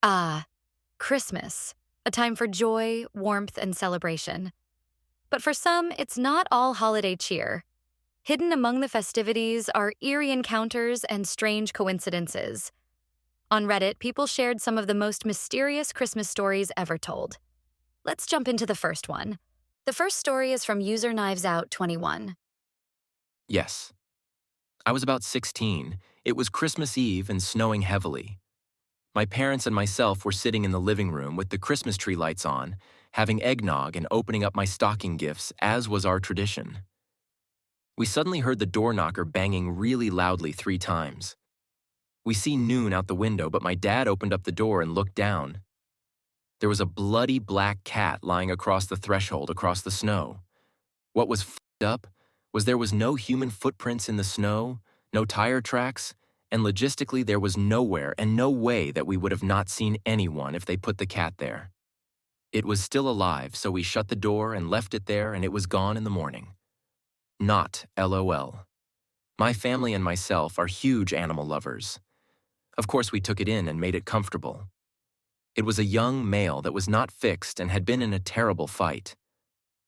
Ah, Christmas, a time for joy, warmth, and celebration. But for some, it's not all holiday cheer. Hidden among the festivities are eerie encounters and strange coincidences. On Reddit, people shared some of the most mysterious Christmas stories ever told. Let's jump into the first one. The first story is from user Knives Out 21. Yes. I was about 16. It was Christmas Eve and snowing heavily. My parents and myself were sitting in the living room with the Christmas tree lights on, having eggnog and opening up my stocking gifts, as was our tradition. We suddenly heard the door knocker banging really loudly 3 times. We see noon out the window, but my dad opened up the door and looked down. There was a bloody black cat lying across the threshold across the snow. What was f***ed up was there was no human footprints in the snow, no tire tracks, and logistically there was nowhere and no way that we would have not seen anyone if they put the cat there. It was still alive, so we shut the door and left it there, and it was gone in the morning. Not LOL. My family and myself are huge animal lovers. Of course, we took it in and made it comfortable. It was a young male that was not fixed and had been in a terrible fight.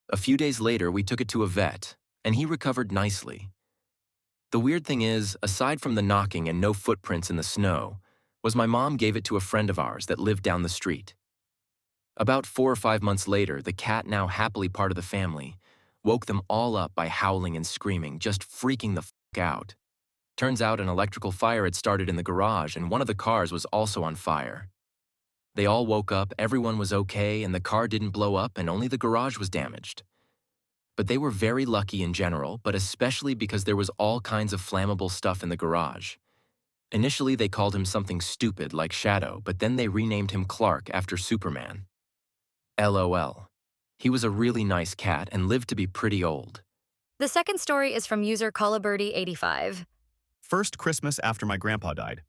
A few days later, we took it to a vet, and he recovered nicely. The weird thing is, aside from the knocking and no footprints in the snow, was my mom gave it to a friend of ours that lived down the street. About 4 or 5 months later, the cat, now happily part of the family, woke them all up by howling and screaming, just freaking the f*** out. Turns out an electrical fire had started in the garage, and one of the cars was also on fire. They all woke up, everyone was okay, and the car didn't blow up, and only the garage was damaged. But they were very lucky in general, but especially because there was all kinds of flammable stuff in the garage. Initially, they called him something stupid like Shadow, but then they renamed him Clark after Superman. LOL. He was a really nice cat and lived to be pretty old. The second story is from user Callabirdy85. First Christmas after my grandpa died.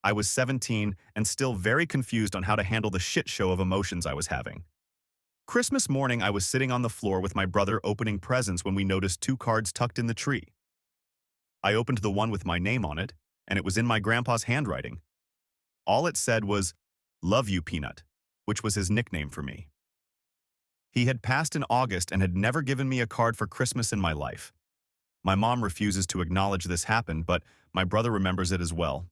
I was 17 and still very confused on how to handle the shit show of emotions I was having. Christmas morning, I was sitting on the floor with my brother opening presents when we noticed 2 cards tucked in the tree. I opened the one with my name on it, and it was in my grandpa's handwriting. All it said was, "Love you, Peanut," which was his nickname for me. He had passed in August and had never given me a card for Christmas in my life. My mom refuses to acknowledge this happened, but my brother remembers it as well.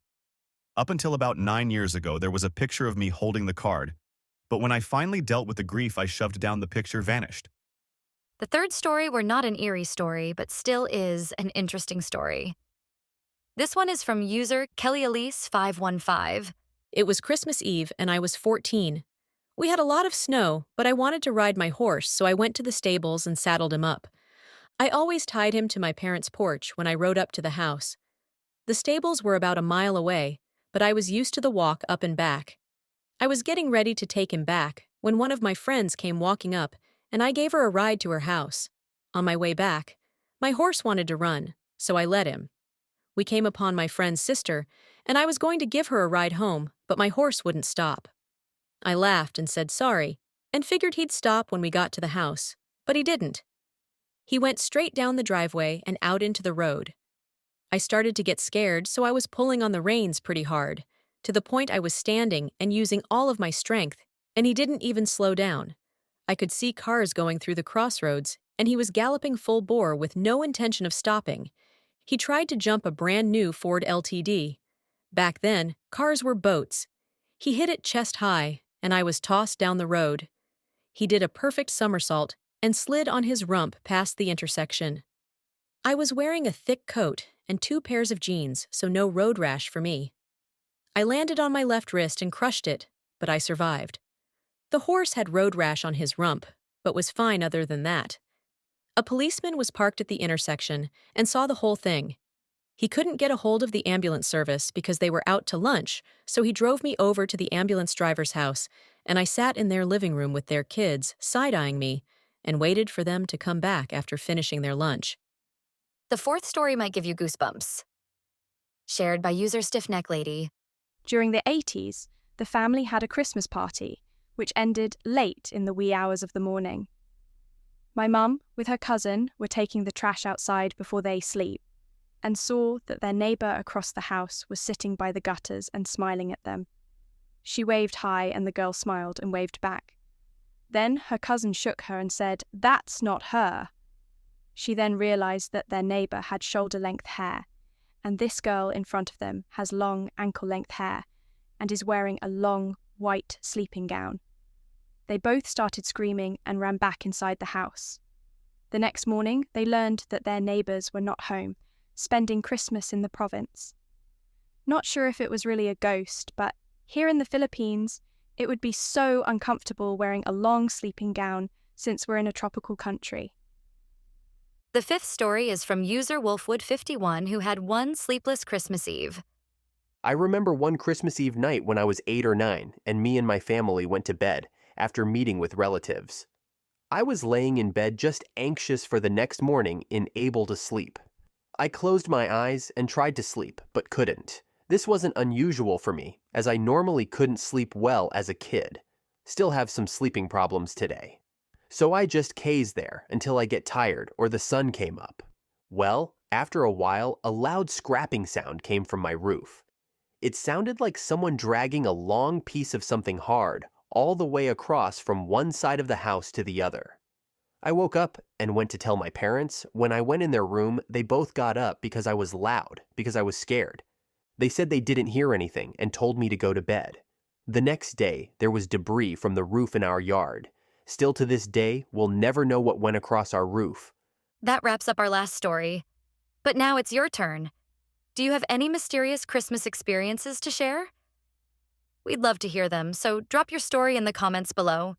Up until about 9 years ago, there was a picture of me holding the card, but when I finally dealt with the grief I shoved down, the picture vanished. The third story were not an eerie story, but still is an interesting story. This one is from user KellyElise515. It was Christmas Eve, and I was 14. We had a lot of snow, but I wanted to ride my horse, so I went to the stables and saddled him up. I always tied him to my parents' porch when I rode up to the house. The stables were about a mile away, but I was used to the walk up and back. I was getting ready to take him back when one of my friends came walking up, and I gave her a ride to her house. On my way back, my horse wanted to run, so I let him. We came upon my friend's sister, and I was going to give her a ride home, but my horse wouldn't stop. I laughed and said sorry, and figured he'd stop when we got to the house, but he didn't. He went straight down the driveway and out into the road. I started to get scared, so I was pulling on the reins pretty hard, to the point I was standing and using all of my strength, and he didn't even slow down. I could see cars going through the crossroads, and he was galloping full bore with no intention of stopping. He tried to jump a brand new Ford LTD. Back then, cars were boats. He hit it chest high, and I was tossed down the road. He did a perfect somersault and slid on his rump past the intersection. I was wearing a thick coat and 2 pairs of jeans, so no road rash for me. I landed on my left wrist and crushed it, but I survived. The horse had road rash on his rump, but was fine other than that. A policeman was parked at the intersection and saw the whole thing. He couldn't get a hold of the ambulance service because they were out to lunch, so he drove me over to the ambulance driver's house, and I sat in their living room with their kids, side-eyeing me, and waited for them to come back after finishing their lunch. The fourth story might give you goosebumps. Shared by user StiffNeckLady. During the 80s, the family had a Christmas party, which ended late in the wee hours of the morning. My mum, with her cousin, were taking the trash outside before they sleep, and saw that their neighbour across the house was sitting by the gutters and smiling at them. She waved high and the girl smiled and waved back. Then her cousin shook her and said, "That's not her." She then realized that their neighbor had shoulder-length hair, and this girl in front of them has long ankle-length hair and is wearing a long, white sleeping gown. They both started screaming and ran back inside the house. The next morning, they learned that their neighbors were not home, spending Christmas in the province. Not sure if it was really a ghost, but here in the Philippines, it would be so uncomfortable wearing a long sleeping gown since we're in a tropical country. The fifth story is from user Wolfwood51, who had one sleepless Christmas Eve. I remember one Christmas Eve night when I was 8 or 9, and me and my family went to bed after meeting with relatives. I was laying in bed just anxious for the next morning, unable to sleep. I closed my eyes and tried to sleep, but couldn't. This wasn't unusual for me, as I normally couldn't sleep well as a kid. Still have some sleeping problems today. So I just cased there until I get tired or the sun came up. Well, after a while, a loud scrapping sound came from my roof. It sounded like someone dragging a long piece of something hard all the way across from one side of the house to the other. I woke up and went to tell my parents. When I went in their room, they both got up because I was loud, because I was scared. They said they didn't hear anything and told me to go to bed. The next day, there was debris from the roof in our yard. Still to this day, we'll never know what went across our roof. That wraps up our last story. But now it's your turn. Do you have any mysterious Christmas experiences to share? We'd love to hear them, so drop your story in the comments below.